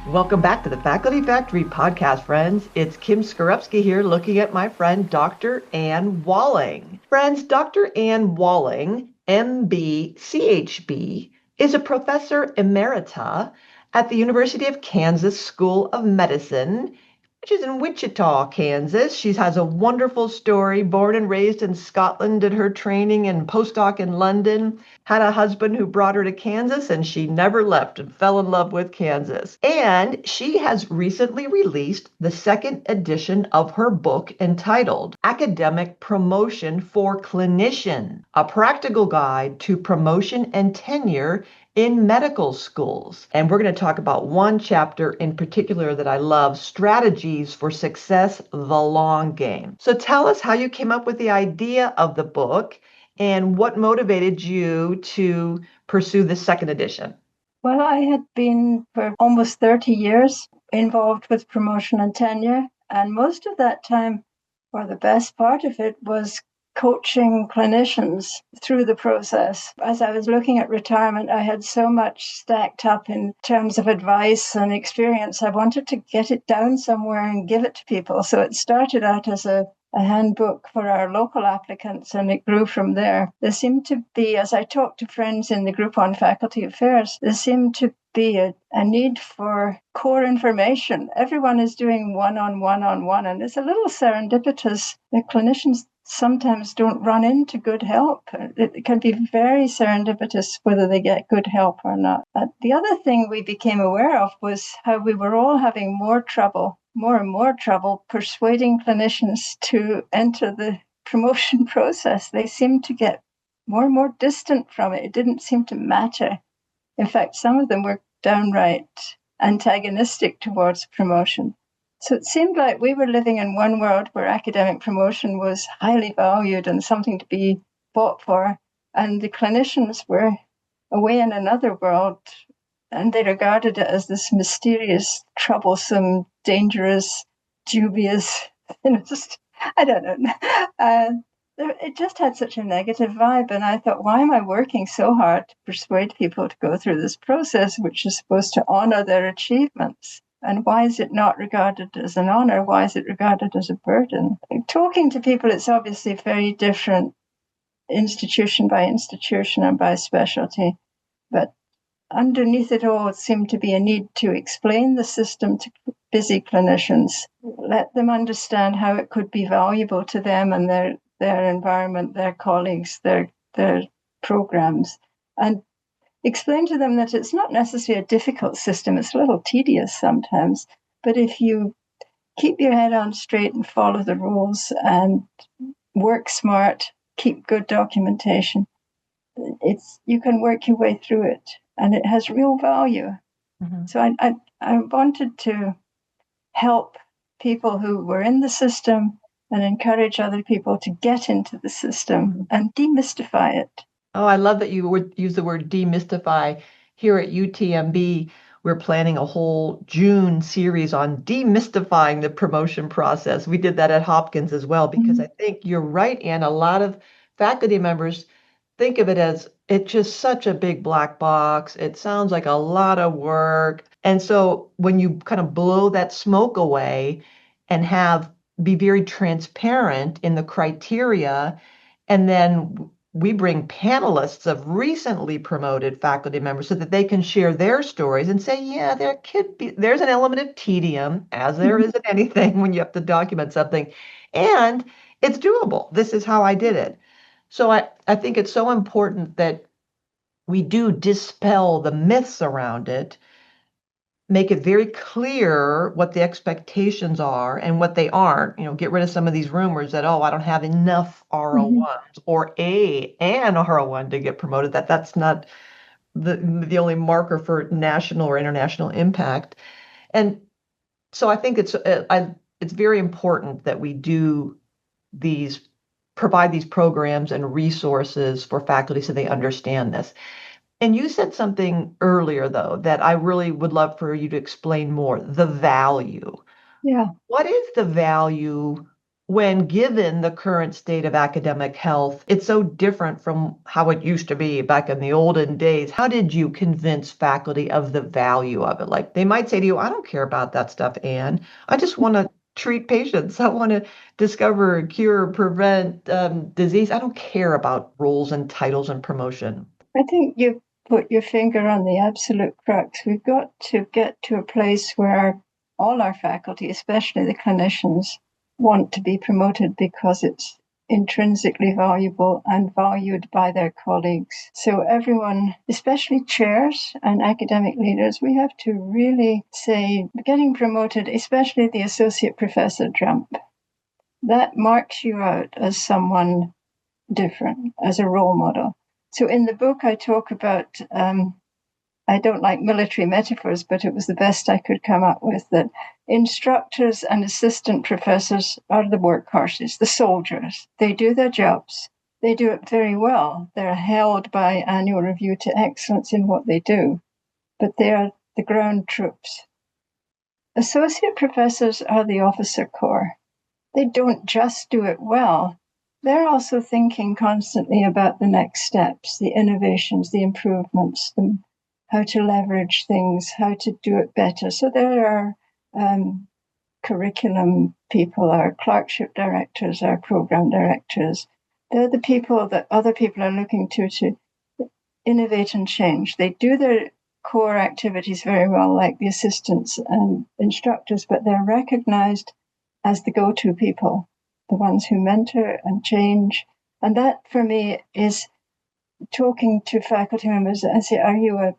Welcome back to the Faculty Factory podcast, friends. It's Kim Skorupski here looking at my friend, Dr. Ann Walling. Friends, Dr. Ann Walling, MB, CHB, is a professor emerita at the University of Kansas School of Medicine, which is in Wichita, Kansas. She has a wonderful story. Born and raised in Scotland, did her training and postdoc in London, had a husband who brought her to Kansas, and she never left and fell in love with Kansas. And she has recently released the second edition of her book entitled Academic Promotion for Clinicians, a practical guide to promotion and tenure in medical schools. And we're going to talk about one chapter in particular that I love, Strategies for Success, the Long Game. So tell us how you came up with the idea of the book and what motivated you to pursue the second edition. Well, I had been for almost 30 years involved with promotion and tenure, and most of that time, or the best part of it, was coaching clinicians through the process. As I was looking at retirement, I had so much stacked up in terms of advice and experience. I wanted to get it down somewhere and give it to people. So it started out as a handbook for our local applicants, and it grew from there. There seemed to be, as I talked to friends in the group on faculty affairs, there seemed to be a need for core information. Everyone is doing one-on-one, and it's a little serendipitous. The clinicians sometimes don't run into good help. It can be very serendipitous whether they get good help or not. The other thing we became aware of was how we were all having more and more trouble persuading clinicians to enter the promotion process. They seemed to get more and more distant from it. It didn't seem to matter. In fact, some of them were downright antagonistic towards promotion. So it seemed like we were living in one world where academic promotion was highly valued and something to be fought for, and the clinicians were away in another world, and they regarded it as this mysterious, troublesome, dangerous, dubious, I don't know. It just had such a negative vibe, and I thought, why am I working so hard to persuade people to go through this process, which is supposed to honor their achievements? And why is it not regarded as an honor? Why is it regarded as a burden? Talking to people, it's obviously very different institution by institution and by specialty. But underneath it all, it seemed to be a need to explain the system to busy clinicians, let them understand how it could be valuable to them and their environment, their colleagues, their programs, and explain to them that it's not necessarily a difficult system. It's a little tedious sometimes, but if you keep your head on straight and follow the rules and work smart, keep good documentation, you can work your way through it, and it has real value. Mm-hmm. So I wanted to help people who were in the system and encourage other people to get into the system and demystify it. Oh, I love that you would use the word demystify. Here at UTMB, we're planning a whole June series on demystifying the promotion process. We did that at Hopkins as well, because I think you're right, Anne. A lot of faculty members think of it as it's just such a big black box. It sounds like a lot of work. And so when you kind of blow that smoke away and be very transparent in the criteria, and then we bring panelists of recently promoted faculty members so that they can share their stories and say, yeah, there's an element of tedium, as there is in anything when you have to document something, and it's doable. This is how I did it. So I think it's so important that we do dispel the myths around it, make it very clear what the expectations are and what they aren't. Get rid of some of these rumors that, I don't have enough R01s or an R01 to get promoted. That's not the only marker for national or international impact. And so I think it's very important that we provide these programs and resources for faculty so they understand this. And you said something earlier, though, that I really would love for you to explain more, the value. Yeah. What is the value when given the current state of academic health, it's so different from how it used to be back in the olden days. How did you convince faculty of the value of it? Like they might say to you, I don't care about that stuff, Anne. I just want to treat patients. I want to discover, cure, prevent disease. I don't care about roles and titles and promotion. I think you put your finger on the absolute crux. We've got to get to a place where all our faculty, especially the clinicians, want to be promoted because it's intrinsically valuable and valued by their colleagues. So everyone, especially chairs and academic leaders, we have to really say getting promoted, especially the associate professor jump, that marks you out as someone different, as a role model. So in the book, I talk about, I don't like military metaphors, but it was the best I could come up with, that instructors and assistant professors are the workhorses, the soldiers. They do their jobs. They do it very well. They're held by annual review to excellence in what they do, but they are the ground troops. Associate professors are the officer corps. They don't just do it well. They're also thinking constantly about the next steps, the innovations, the improvements, how to leverage things, how to do it better. So there are curriculum people, our clerkship directors, our program directors. They're the people that other people are looking to innovate and change. They do their core activities very well, like the assistants and instructors, but they're recognized as the go-to people, the ones who mentor and change. And that, for me, is talking to faculty members and say, are you a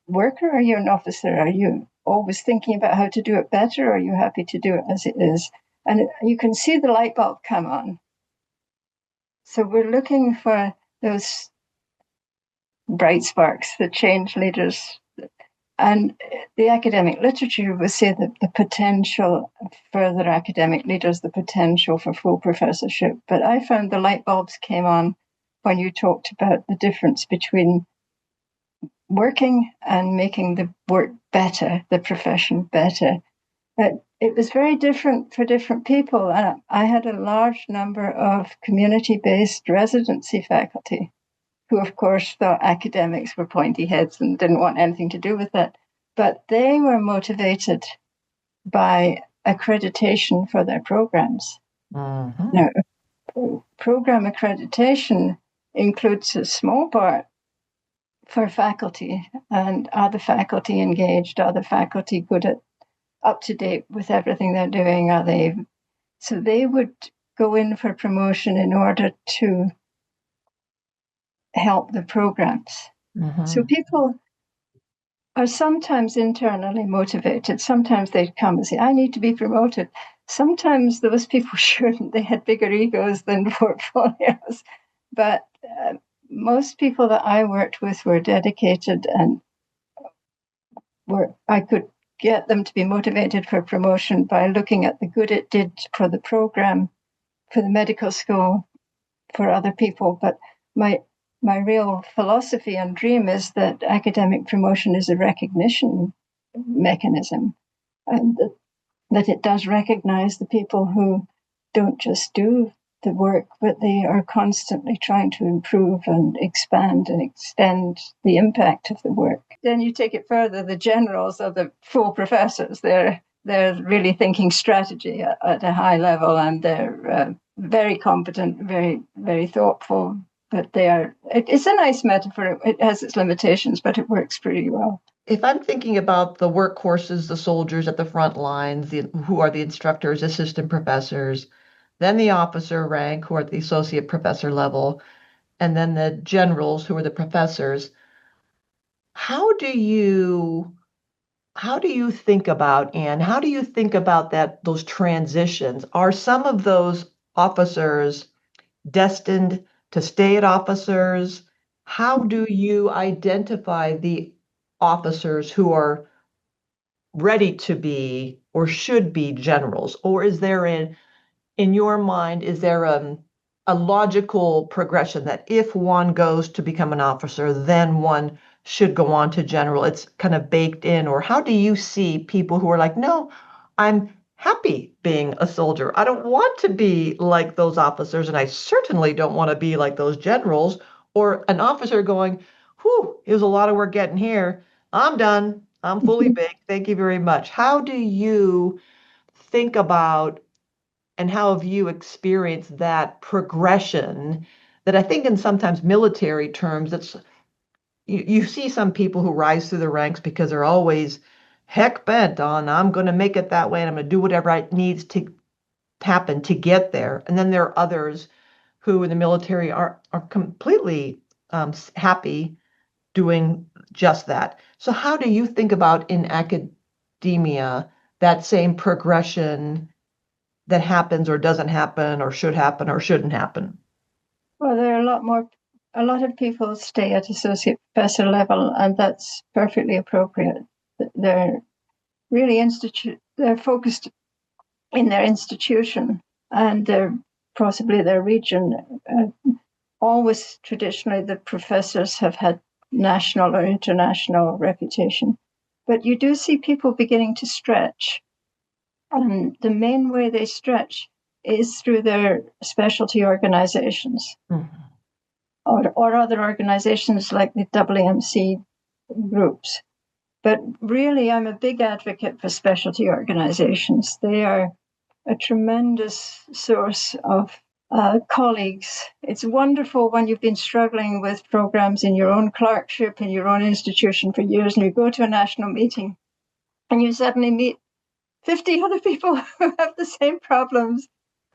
worker? Are you an officer? Are you always thinking about how to do it better? Or are you happy to do it as it is? And you can see the light bulb come on. So we're looking for those bright sparks, the change leaders. And the academic literature would say that the potential further academic leaders, the potential for full professorship. But I found the light bulbs came on when you talked about the difference between working and making the work better, the profession better. It was very different for different people. And I had a large number of community-based residency faculty who, of course, thought academics were pointy heads and didn't want anything to do with it. But they were motivated by accreditation for their programs. Mm-hmm. Now, program accreditation includes a small part for faculty. And are the faculty engaged? Are the faculty good at up to date with everything they're doing? Are they? So they would go in for promotion in order to help the programs. Mm-hmm. So people are sometimes internally motivated. Sometimes they come and say, I need to be promoted. Sometimes those people shouldn't. They had bigger egos than portfolios. But most people that I worked with were dedicated and I could get them to be motivated for promotion by looking at the good it did for the program, for the medical school, for other people. But my real philosophy and dream is that academic promotion is a recognition mechanism, and that it does recognize the people who don't just do the work, but they are constantly trying to improve and expand and extend the impact of the work. Then you take it further, the generals are the full professors. They're really thinking strategy at a high level, and they're very competent, very, very thoughtful. But it's a nice metaphor. It has its limitations, but it works pretty well. If I'm thinking about the workhorses, the soldiers at the front lines, who are the instructors, assistant professors, then the officer rank, who are at the associate professor level, and then the generals, who are the professors, how do you think about, Anne, how do you think about those transitions? Are some of those officers destined to stay at officers? How do you identify the officers who are ready to be or should be generals? Or is there in your mind, is there a logical progression that if one goes to become an officer, then one should go on to general? It's kind of baked in. Or how do you see people who are like, no, I'm happy being a soldier. I don't want to be like those officers, and I certainly don't want to be like those generals or an officer going, whew, it was a lot of work getting here. I'm done. I'm fully baked. Thank you very much. How do you think about and how have you experienced that progression that I think in sometimes military terms, it's you see some people who rise through the ranks because they're always heck bent on I'm going to make it that way and I'm going to do whatever it needs to happen to get there. And then there are others who in the military are completely happy doing just that. So how do you think about in academia that same progression that happens or doesn't happen or should happen or shouldn't happen? Well, there are a lot of people stay at associate professor level, and that's perfectly appropriate. They're really they're focused in their institution and possibly their region. Always traditionally, the professors have had national or international reputation, but you do see people beginning to stretch. And the main way they stretch is through their specialty organizations. Mm-hmm. Or other organizations like the WMC groups. But really, I'm a big advocate for specialty organizations. They are a tremendous source of colleagues. It's wonderful when you've been struggling with programs in your own clerkship, in your own institution for years, and you go to a national meeting and you suddenly meet 50 other people who have the same problems.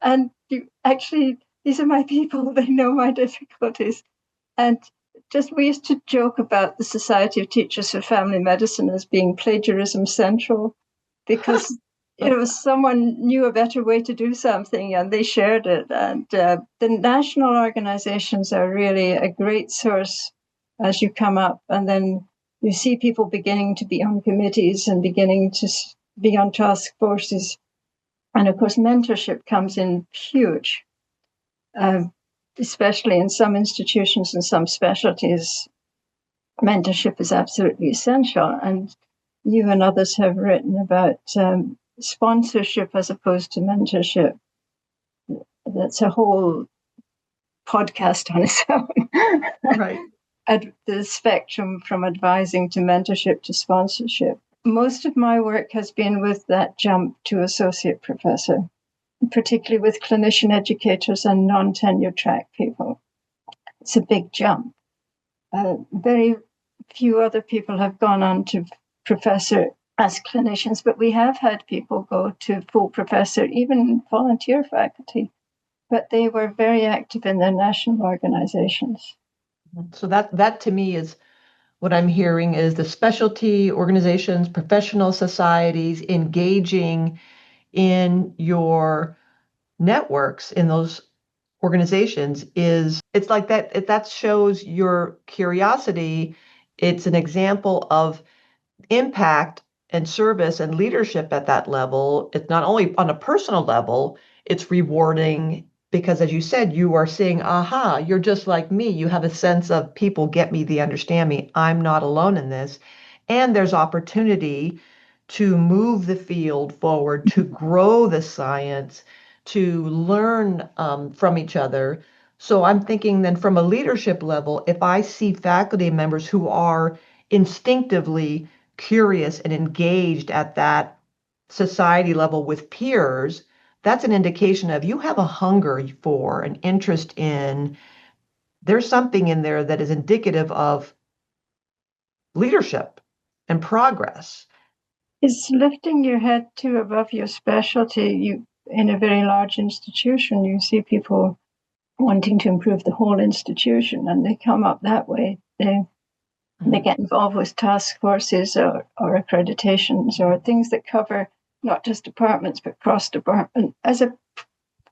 And you actually, these are my people, they know my difficulties. And we used to joke about the Society of Teachers for Family Medicine as being plagiarism central, because someone knew a better way to do something and they shared it. And the national organizations are really a great source as you come up. And then you see people beginning to be on committees and beginning to be on task forces. And of course, mentorship comes in huge. Especially in some institutions and some specialties, mentorship is absolutely essential. And you and others have written about sponsorship as opposed to mentorship. That's a whole podcast on its own. Right. The spectrum from advising to mentorship to sponsorship. Most of my work has been with that jump to associate professor, particularly with clinician educators and non-tenure track people. It's a big jump. Very few other people have gone on to professor as clinicians, but we have had people go to full professor, even volunteer faculty, but they were very active in their national organizations. So that to me is what I'm hearing is the specialty organizations, professional societies engaging in your networks in those organizations it's like that shows your curiosity. It's an example of impact and service and leadership at that level. It's not only on a personal level, it's rewarding because, as you said, you are seeing, aha, you're just like me. You have a sense of people get me, they understand me. I'm not alone in this. And there's opportunity to move the field forward, to grow the science, to learn from each other. So I'm thinking then from a leadership level, if I see faculty members who are instinctively curious and engaged at that society level with peers, that's an indication of you have a hunger for, an interest in, there's something in there that is indicative of leadership and progress. It's lifting your head too above your specialty. In a very large institution, you see people wanting to improve the whole institution, and they come up that way. They get involved with task forces or accreditations or things that cover not just departments, but cross-department. As a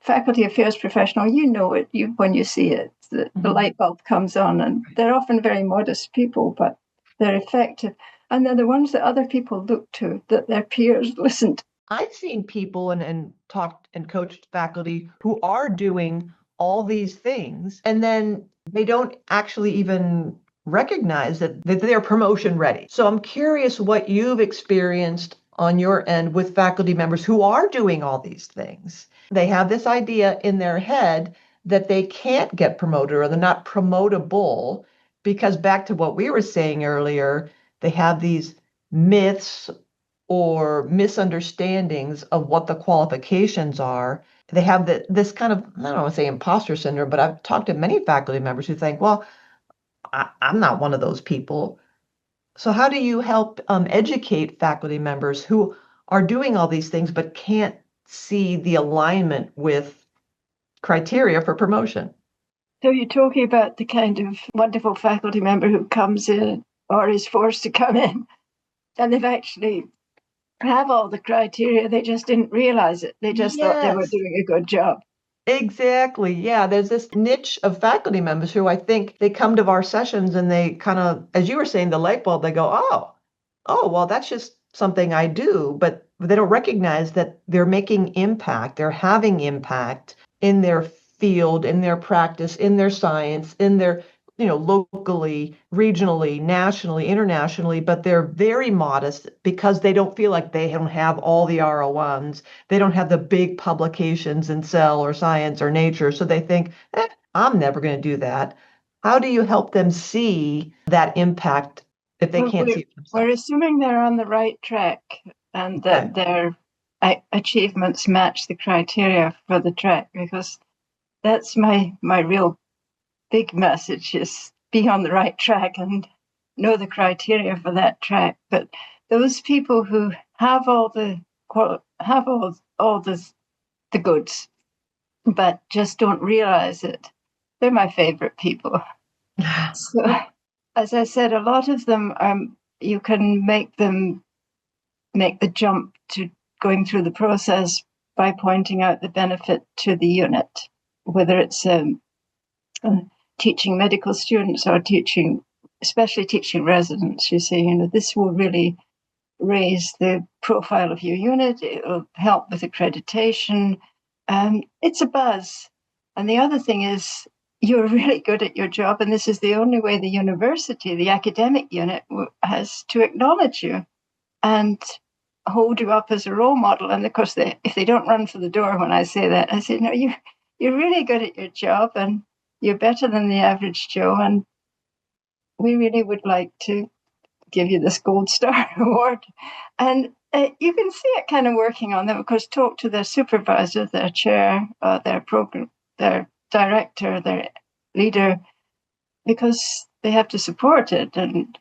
faculty affairs professional, you know it when you see it. The light bulb comes on, and they're often very modest people, but they're effective. And they're the ones that other people look to, that their peers listen to. I've seen people and talked and coached faculty who are doing all these things, and then they don't actually even recognize that they're promotion ready. So I'm curious what you've experienced on your end with faculty members who are doing all these things? They have this idea in their head that they can't get promoted or they're not promotable because back to what we were saying earlier, they have these myths or misunderstandings of what the qualifications are. They have this kind of, I don't want to say imposter syndrome, but I've talked to many faculty members who think, well, I'm not one of those people. So how do you help educate faculty members who are doing all these things but can't see the alignment with criteria for promotion? So you're talking about the kind of wonderful faculty member who comes in or is forced to come in, and they've actually have all the criteria. They just didn't realize it. They just thought they were Yes. doing a good job. Exactly. Yeah, there's this niche of faculty members who I think they come to our sessions and they kind of, as you were saying, the light bulb, they go, well, that's just something I do. But they don't recognize that they're making impact, they're having impact in their field, in their practice, in their science, in their, locally, regionally, nationally, internationally, but they're very modest because they don't feel like they don't have all the R01s. They don't have the big publications in Cell or Science or Nature. So they think, I'm never going to do that. How do you help them see that impact if they Well, can't see it we're themselves? assuming they're on the right track and Okay. that their achievements match the criteria for the track, because that's my real big message is be on the right track and know the criteria for that track. But those people who have all the goods but just don't realize it, they're my favorite people. So, as I said, a lot of them you can make them make the jump to going through the process by pointing out the benefit to the unit, whether it's teaching medical students or especially teaching residents. You say, this will really raise the profile of your unit. It will help with accreditation. It's a buzz. And the other thing is, you're really good at your job, and this is the only way the university, the academic unit, has to acknowledge you and hold you up as a role model. And of course, if they don't run for the door when I say that, I say, no, you're really good at your job, and you're better than the average Joe, and we really would like to give you this gold star award. And you can see it kind of working on them. Of course, talk to their supervisor, their chair, their program, their director, their leader, because they have to support it. And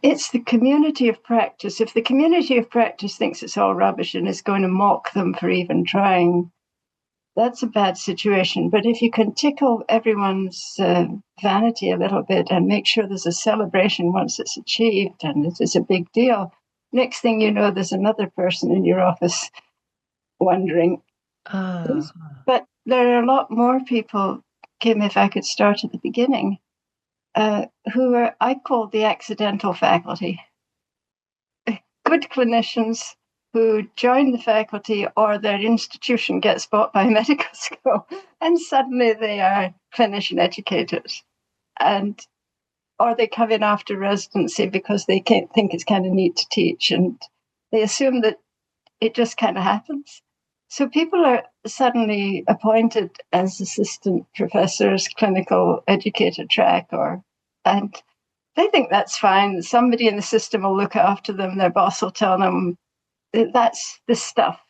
it's the community of practice. If the community of practice thinks it's all rubbish and is going to mock them for even trying, that's a bad situation. But if you can tickle everyone's vanity a little bit and make sure there's a celebration once it's achieved and it is a big deal, next thing you know, there's another person in your office wondering. Uh, But there are a lot more people, Kim, if I could start at the beginning, who are, I call the accidental faculty. Good clinicians who join the faculty or their institution gets bought by a medical school and suddenly they are clinician educators, and or they come in after residency because they can't think it's kind of neat to teach and they assume that it just kind of happens. So people are suddenly appointed as assistant professors, clinical educator track, and they think that's fine. Somebody in the system will look after them. Their boss will tell them that's the stuff.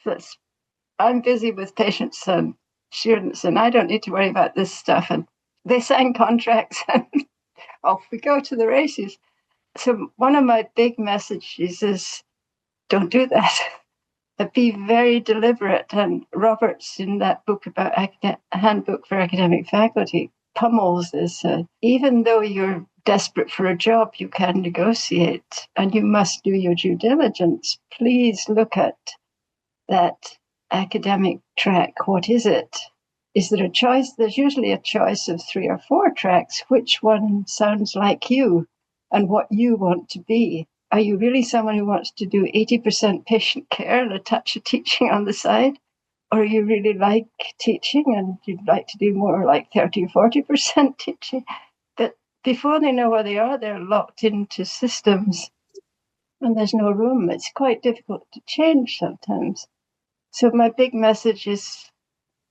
I'm busy with patients and students, and I don't need to worry about this stuff. And they sign contracts, and off we go to the races. So one of my big messages is don't do that. Be very deliberate. And Roberts, in that book about handbook for academic faculty, pummels this. Even though you're desperate for a job, you can negotiate, and you must do your due diligence. Please look at that academic track. What is it? Is there a choice? There's usually a choice of 3 or 4 tracks. Which one sounds like you and what you want to be? Are you really someone who wants to do 80% patient care and a touch of teaching on the side? Or you really like teaching and you'd like to do more like 30 or 40% teaching? But before they know where they are, they're locked into systems. and there's no room. It's quite difficult to change sometimes. So my big message is,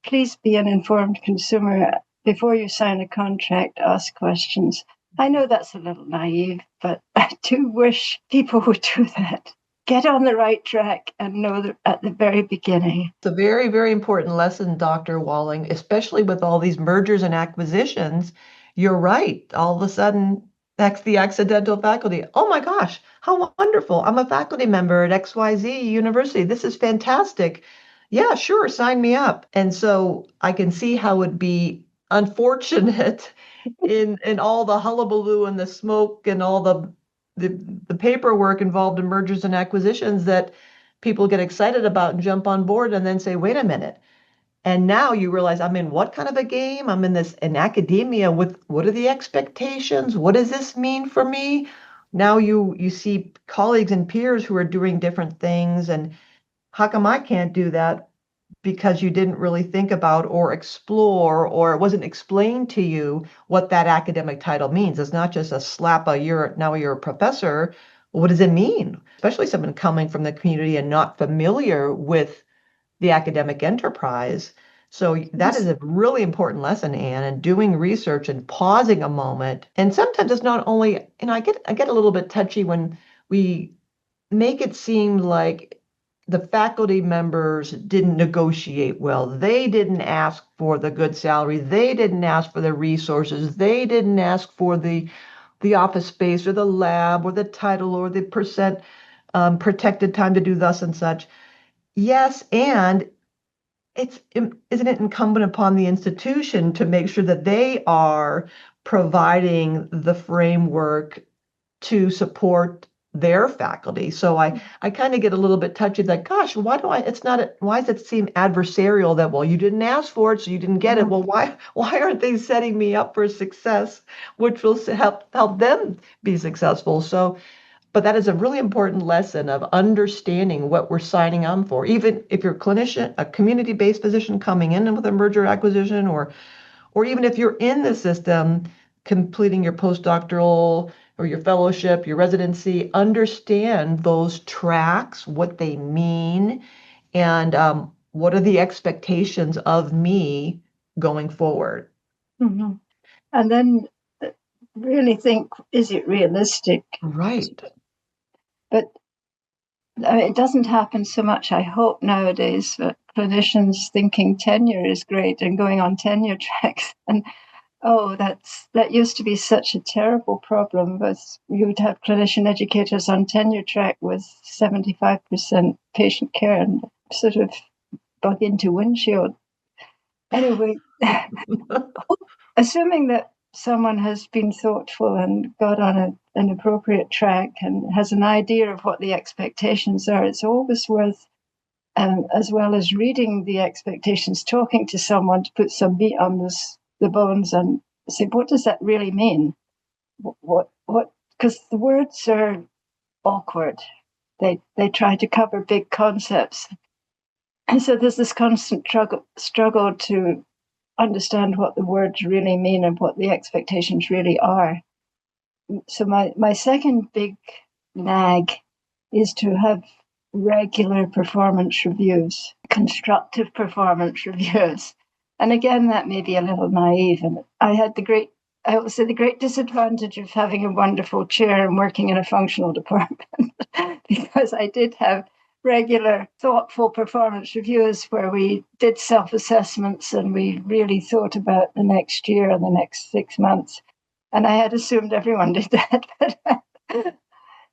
please be an informed consumer. Before you sign a contract, ask questions. I know that's a little naive, but I do wish people would do that. Get on the right track and know that at the very beginning. It's a very, very important lesson, Dr. Walling, especially with all these mergers and acquisitions. You're right. All of a sudden, that's the accidental faculty. Oh my gosh, how wonderful. I'm a faculty member at XYZ University. This is fantastic. Yeah, sure, sign me up. And so I can see how it'd be unfortunate in all the hullabaloo and the smoke and all the, the paperwork involved in mergers and acquisitions that people get excited about and jump on board and then say, wait a minute. And now you realize I'm in what kind of a game? I'm in academia with what are the expectations? What does this mean for me? Now you see colleagues and peers who are doing different things, and how come I can't do that? Because you didn't really think about or explore, or it wasn't explained to you what that academic title means. It's not just a slap now you're a professor. What does it mean? Especially someone coming from the community and not familiar with the academic enterprise. So that is a really important lesson, Anne, and doing research and pausing a moment. And sometimes it's not only, I get a little bit touchy when we make it seem like the faculty members didn't negotiate well. They didn't ask for the good salary. They didn't ask for the resources. They didn't ask for the office space or the lab or the title or the percent protected time to do thus and such. Yes, and isn't it incumbent upon the institution to make sure that they are providing the framework to support their faculty? So I kind of get a little bit touchy, like, gosh, why does it seem adversarial that, well, you didn't ask for it, so you didn't get it. Well, why aren't they setting me up for success, which will help them be successful? So, but that is a really important lesson of understanding what we're signing on for. Even if you're a clinician, a community-based physician coming in with a merger acquisition, or even if you're in the system completing your postdoctoral or your fellowship, your residency, understand those tracks, what they mean, and what are the expectations of me going forward. Mm-hmm. And then really think, is it realistic? Right. But it doesn't happen so much, I hope, nowadays, that clinicians thinking tenure is great and going on tenure tracks. And that used to be such a terrible problem. But you would have clinician educators on tenure track with 75% patient care and sort of bug into windshield. Anyway, assuming that someone has been thoughtful and got on an appropriate track and has an idea of what the expectations are, it's always worth, as well as reading the expectations, talking to someone to put some meat on the bones and say, what does that really mean? What? Because the words are awkward. They try to cover big concepts, and so there's this constant struggle to understand what the words really mean and what the expectations really are. So my second big nag is to have regular performance reviews, constructive performance reviews. And again, that may be a little naive. And I would say the great disadvantage of having a wonderful chair and working in a functional department, because I did have regular, thoughtful performance reviews where we did self-assessments and we really thought about the next year and the next 6 months. And I had assumed everyone did that.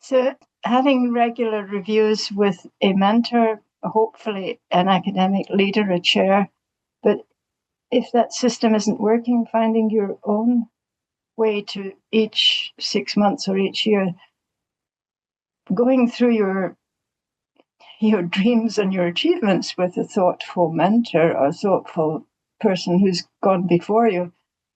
So having regular reviews with a mentor, hopefully an academic leader, a chair, but if that system isn't working, finding your own way to each 6 months or each year, going through your dreams and your achievements with a thoughtful mentor or thoughtful person who's gone before you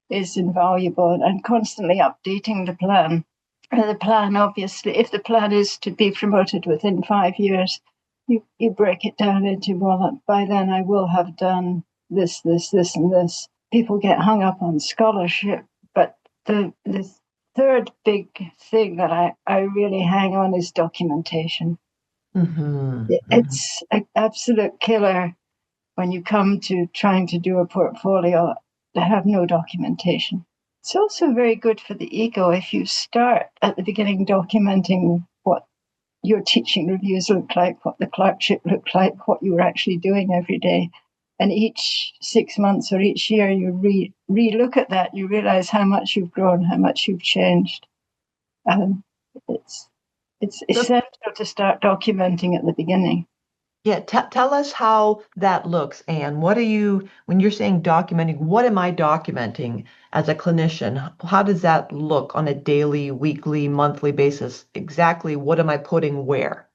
is invaluable, and constantly updating the plan. And the plan, obviously, if the plan is to be promoted within 5 years, you break it down into, well, by then I will have done this, and this. People get hung up on scholarship, but the third big thing that I really hang on is documentation. Mm-hmm. It's an absolute killer when you come to trying to do a portfolio to have no documentation. It's also very good for the ego if you start at the beginning documenting what your teaching reviews look like, what the clerkship looked like, what you were actually doing every day. And each 6 months or each year you re-look at that, you realize how much you've grown, how much you've changed. Um, it's it's So, essential to start documenting at the beginning. yeah, tell us how that looks, Anne. What are you, when you're saying documenting, what am I documenting as a clinician? How does that look on a daily, weekly, monthly basis? Exactly what am I putting where?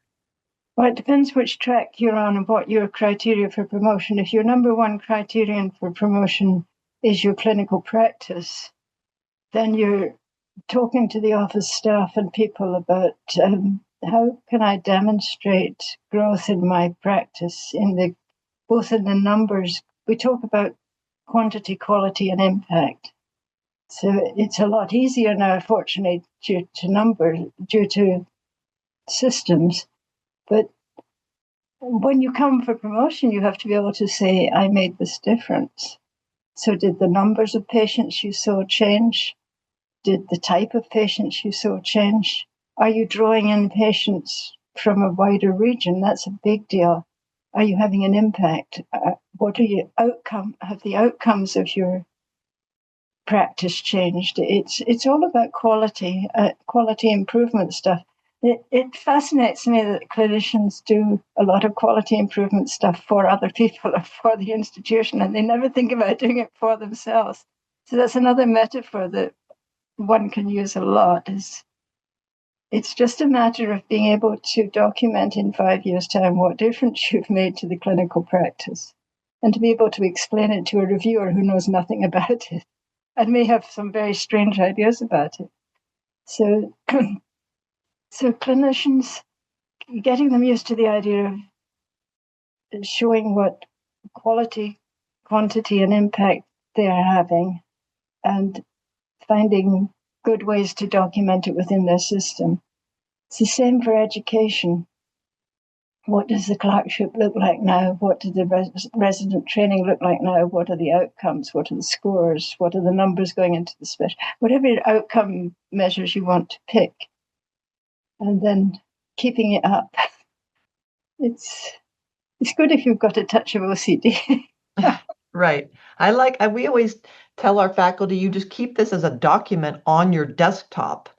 Well, it depends which track you're on and what your criteria for promotion. If your number one criterion for promotion is your clinical practice, then you're talking to the office staff and people about how can I demonstrate growth in my practice both in the numbers. We talk about quantity, quality, and impact. So it's a lot easier now, fortunately, due to systems. But when you come for promotion, you have to be able to say, I made this difference. So did the numbers of patients you saw change? Did the type of patients you saw change? Are you drawing in patients from a wider region? That's a big deal. Are you having an impact? What are your have the outcomes of your practice changed? It's all about quality improvement stuff. It fascinates me that clinicians do a lot of quality improvement stuff for other people or for the institution, and they never think about doing it for themselves. So that's another metaphor that one can use a lot. Is it's just a matter of being able to document in 5 years' time what difference you've made to the clinical practice, and to be able to explain it to a reviewer who knows nothing about it and may have some very strange ideas about it. So, so clinicians, getting them used to the idea of showing what quality, quantity, and impact they are having, and finding good ways to document it within their system. It's the same for education. What does the clerkship look like now? What does the resident training look like now? What are the outcomes? What are the scores? What are the numbers going into the special? Whatever outcome measures you want to pick, and then keeping it up. It's it's good if you've got a touch of OCD. Right. We always tell our faculty, you just keep this as a document on your desktop.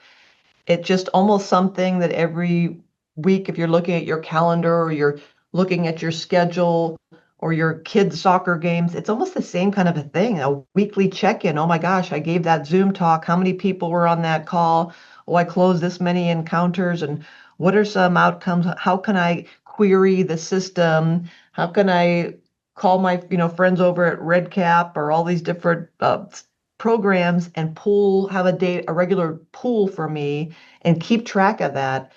It's just almost something that every week, if you're looking at your calendar or you're looking at your schedule or your kids' soccer games, it's almost the same kind of a thing, a weekly check-in. Oh my gosh, I gave that Zoom talk. How many people were on that call? Oh, I closed this many encounters. And what are some outcomes? How can I query the system? How can I call my, friends over at RedCap or all these different programs and have a regular pool for me and keep track of that.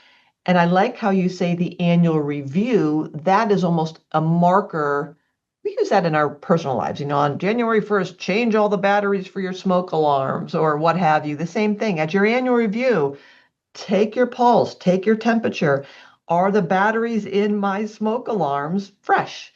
And I like how you say the annual review. That is almost a marker. We use that in our personal lives. On January 1st, change all the batteries for your smoke alarms or what have you. The same thing at your annual review. Take your pulse, take your temperature. Are the batteries in my smoke alarms fresh?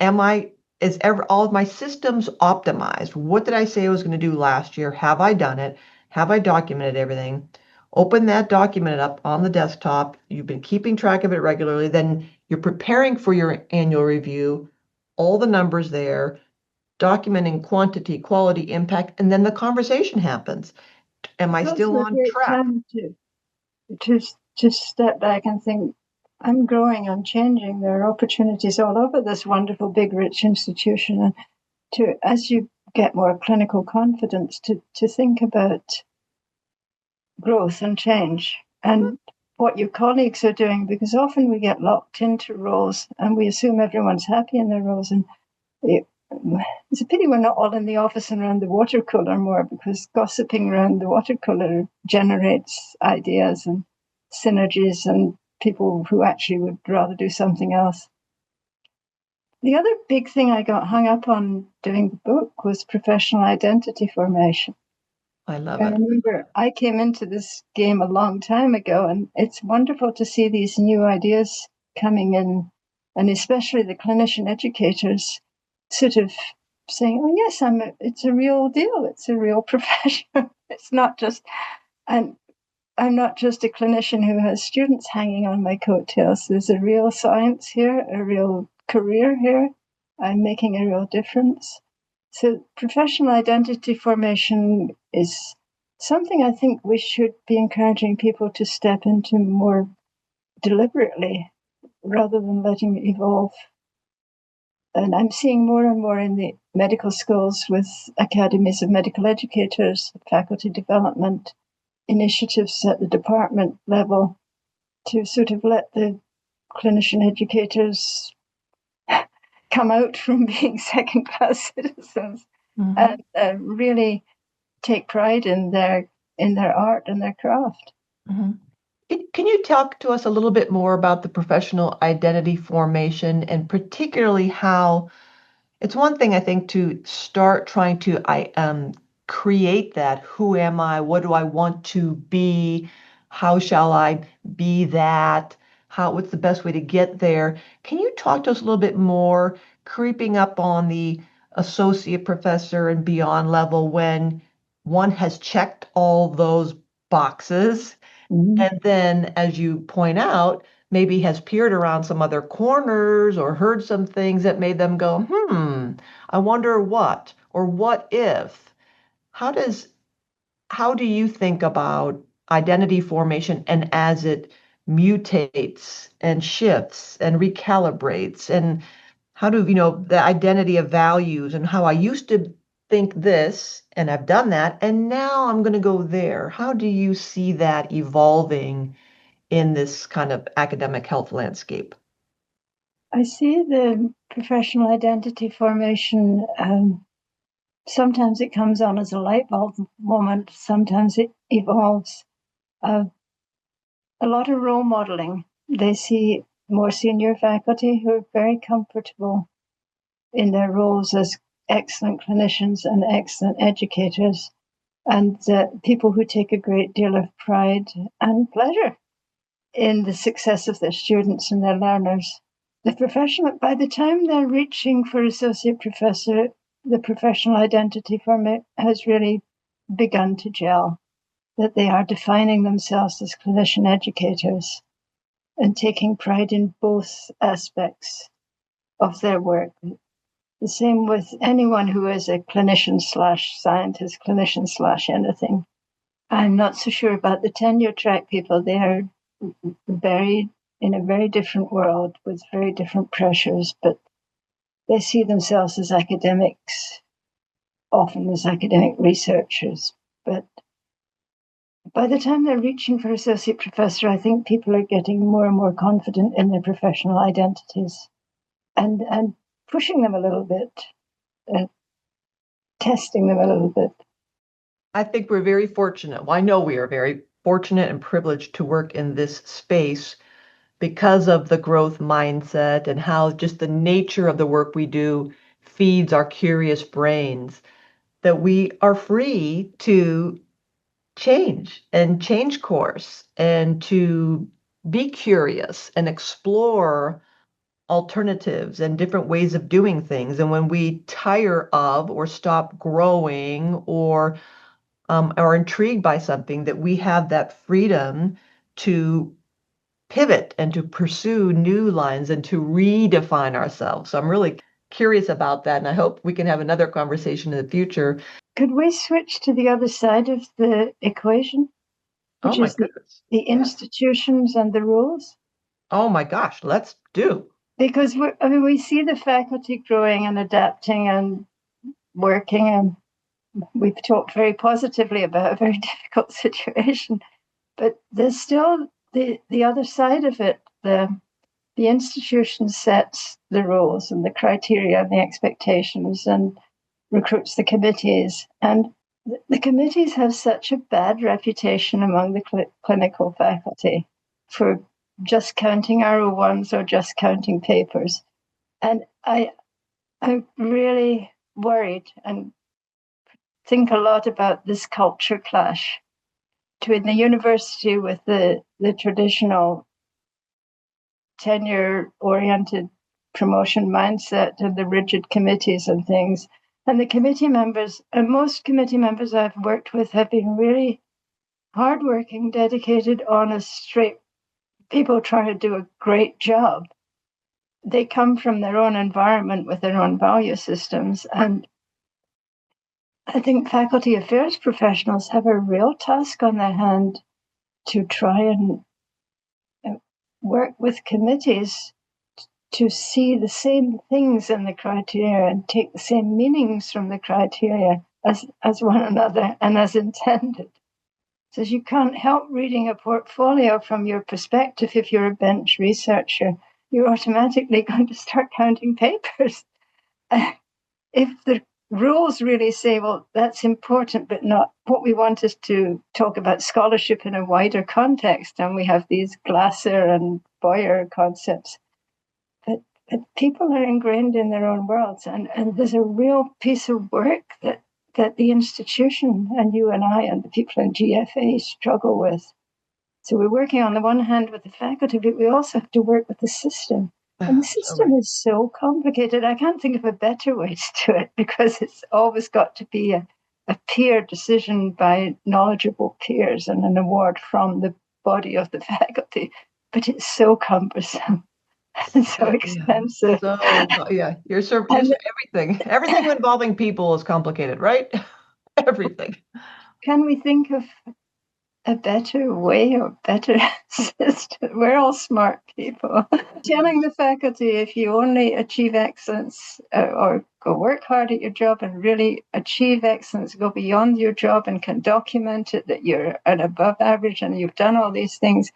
All of my systems optimized? What did I say I was going to do last year? Have I done it? Have I documented everything? Open that document up on the desktop. You've been keeping track of it regularly. Then you're preparing for your annual review, all the numbers there, documenting quantity, quality, impact, and then the conversation happens. Am I It's still also a on great track? time to to step back and think, I'm growing, I'm changing. There are opportunities all over this wonderful, big, rich institution, and as you get more clinical confidence, to think about growth and change and what your colleagues are doing, because often we get locked into roles and we assume everyone's happy in their roles, and it, it's a pity we're not all in the office and around the water cooler more, because gossiping around the water cooler generates ideas and synergies and people who actually would rather do something else. The other big thing I got hung up on doing the book was professional identity formation. I love I it. remember I came into this game a long time ago, and it's wonderful to see these new ideas coming in, and especially the clinician educators sort of saying, "Oh yes, it's a real deal. It's a real profession. It's not just I'm not just a clinician who has students hanging on my coattails. There's a real science here, a real career here. I'm making a real difference." So professional identity formation is something I think we should be encouraging people to step into more deliberately rather than letting it evolve. And I'm seeing more and more in the medical schools with academies of medical educators, faculty development initiatives at the department level to sort of let the clinician educators come out from being second class citizens Mm-hmm. and really take pride in their art and their craft. Mm-hmm. Can you talk to us a little bit more about the professional identity formation and particularly how it's one thing, I think, to start trying to create that. Who am I? What do I want to be? How shall I be that? What's the best way to get there? Can you talk to us a little bit more, creeping up on the associate professor and beyond level when one has checked all those boxes? Mm-hmm. And then, as you point out, maybe has peered around some other corners or heard some things that made them go, I wonder what, or what if? How does, how do you think about identity formation and as it mutates and shifts and recalibrates? And how do, the identity of values and how I used to think this and I've done that, and now I'm going to go there. How do you see that evolving in this kind of academic health landscape? I see the professional identity formation. Sometimes it comes on as a light bulb moment. Sometimes it evolves. Uh, a lot of role modeling. They see more senior faculty who are very comfortable in their roles as excellent clinicians and excellent educators, and people who take a great deal of pride and pleasure in the success of their students and their learners. The professional, by the time they're reaching for associate professor, the professional identity form has really begun to gel, that they are defining themselves as clinician educators and taking pride in both aspects of their work. The same with anyone who is a clinician slash scientist, clinician slash anything. I'm not so sure about the tenure track people. They are very in a very different world with very different pressures, but they see themselves as academics, often as academic researchers. But by the time they're reaching for associate professor, I think people are getting more and more confident in their professional identities and pushing them a little bit, uh, testing them a little bit. I think we're very fortunate. Well, I know we are very fortunate and privileged to work in this space because of the growth mindset and how just the nature of the work we do feeds our curious brains, that we are free to change course and to be curious and explore alternatives and different ways of doing things. And when we tire of or stop growing or are intrigued by something, that we have that freedom to pivot and to pursue new lines and to redefine ourselves. So I'm really curious about that. And I hope we can have another conversation in the future. Could we switch to the other side of the equation, Oh which my is goodness. the Yeah. institutions and the rules? Oh my gosh. Let's do. Because we see the faculty growing and adapting and working, and we've talked very positively about a very difficult situation. But there's still the other side of it. The institution sets the rules and the criteria and the expectations and recruits the committees. And the committees have such a bad reputation among the clinical faculty for just counting RO1s or just counting papers. And I'm really worried and think a lot about this culture clash between the university with the traditional tenure-oriented promotion mindset and the rigid committees and things. And the committee members, and most committee members I've worked with have been really hardworking, dedicated, honest, straight people trying to do a great job. They come from their own environment with their own value systems. And I think faculty affairs professionals have a real task on their hand to try and work with committees to see the same things in the criteria and take the same meanings from the criteria as one another and as intended. So you can't help reading a portfolio from your perspective. If you're a bench researcher, you're automatically going to start counting papers. If the rules really say, well, that's important, but not what we want is to talk about scholarship in a wider context, and we have these Glasser and Boyer concepts. But people are ingrained in their own worlds, and there's a real piece of work that the institution and you and I and the people in GFA struggle with. So we're working on the one hand with the faculty, but we also have to work with the system. And the system is so complicated. I can't think of a better way to do it, because it's always got to be a peer decision by knowledgeable peers and an award from the body of the faculty. But it's so cumbersome and so expensive. You're everything. Everything involving people is complicated, right? Everything. Can we think of a better way or better system? We're all smart people. Telling the faculty, if you only achieve excellence or go work hard at your job and really achieve excellence, go beyond your job and can document it, that you're an above average and you've done all these things,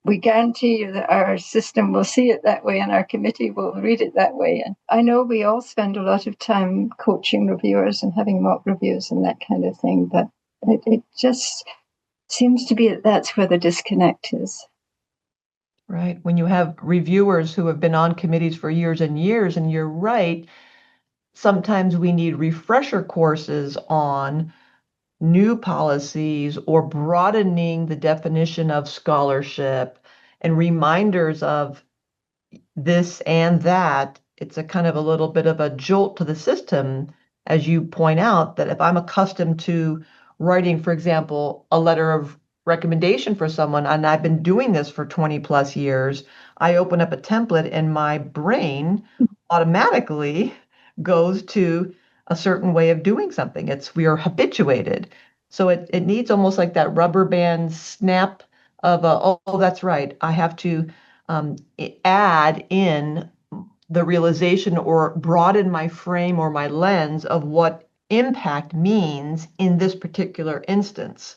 we guarantee you that our system will see it that way and our committee will read it that way. And I know we all spend a lot of time coaching reviewers and having mock reviews and that kind of thing, but it just seems to be that that's where the disconnect is. Right. When you have reviewers who have been on committees for years and years, and you're right, sometimes we need refresher courses on new policies or broadening the definition of scholarship and reminders of this and that. It's a kind of a little bit of a jolt to the system, as you point out, that if I'm accustomed to writing, for example, a letter of recommendation for someone, and I've been doing this for 20 plus years, I open up a template and my brain automatically goes to a certain way of doing something. We are habituated. So it needs almost like that rubber band snap of, oh, that's right. I have to add in the realization or broaden my frame or my lens of what impact means in this particular instance.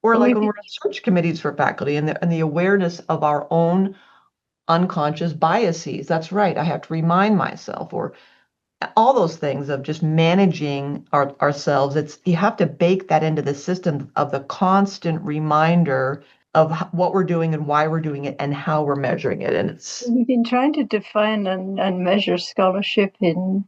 Or like when we're in search committees for faculty and the awareness of our own unconscious biases. That's right. I have to remind myself, or all those things of just managing ourselves. You have to bake that into the system of the constant reminder of what we're doing and why we're doing it and how we're measuring it. And we've been trying to define and measure scholarship in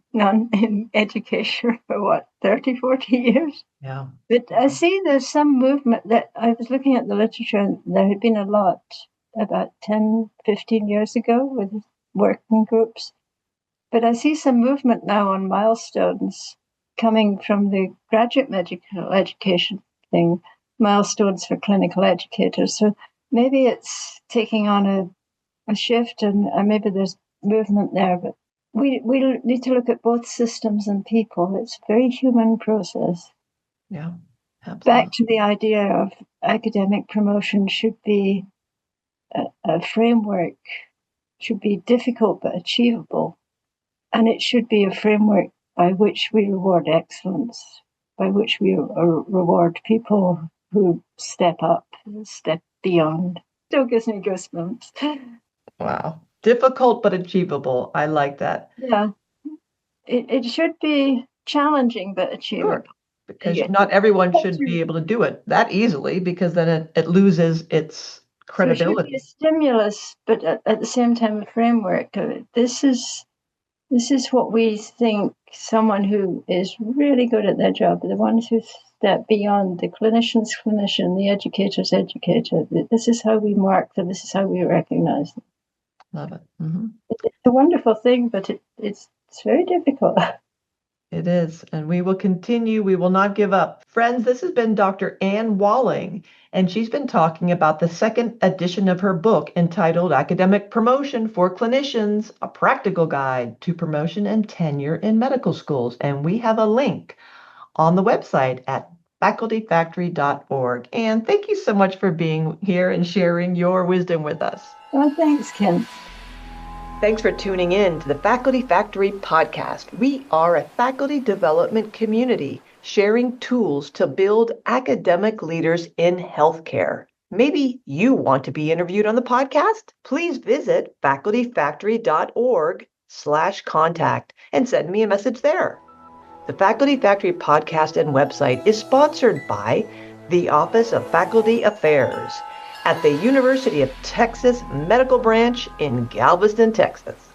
education for 30, 40 years. Yeah. But I see there's some movement that I was looking at the literature, and there had been a lot about 10, 15 years ago with working groups. But I see some movement now on milestones coming from the graduate medical education thing, milestones for clinical educators. So maybe it's taking on a shift, and maybe there's movement there. But we need to look at both systems and people. It's a very human process. Yeah, absolutely. Back to the idea of academic promotion should be a framework, should be difficult but achievable. And it should be a framework by which we reward excellence, by which we reward people who step up, step beyond. Still gives me goosebumps. Wow. Difficult but achievable. I like that. Yeah. It should be challenging but achievable. Sure. Because not everyone should be able to do it that easily, because then it loses its credibility. So it should be a stimulus, but at the same time a framework. This is This is what we think someone who is really good at their job, the ones who step beyond the clinician's clinician, the educator's educator. This is how we mark them. This is how we recognize them. Love it. Mm-hmm. It's a wonderful thing, but it's very difficult. It is, and we will continue. We will not give up. Friends, this has been Dr. Ann Walling, and she's been talking about the second edition of her book entitled Academic Promotion for Clinicians, a Practical Guide to Promotion and Tenure in Medical Schools. And we have a link on the website at facultyfactory.org. And thank you so much for being here and sharing your wisdom with us. Well, thanks, Kim. Thanks for tuning in to the Faculty Factory podcast. We are a faculty development community sharing tools to build academic leaders in healthcare. Maybe you want to be interviewed on the podcast? Please visit facultyfactory.org/contact and send me a message there. The Faculty Factory podcast and website is sponsored by the Office of Faculty Affairs at the University of Texas Medical Branch in Galveston, Texas.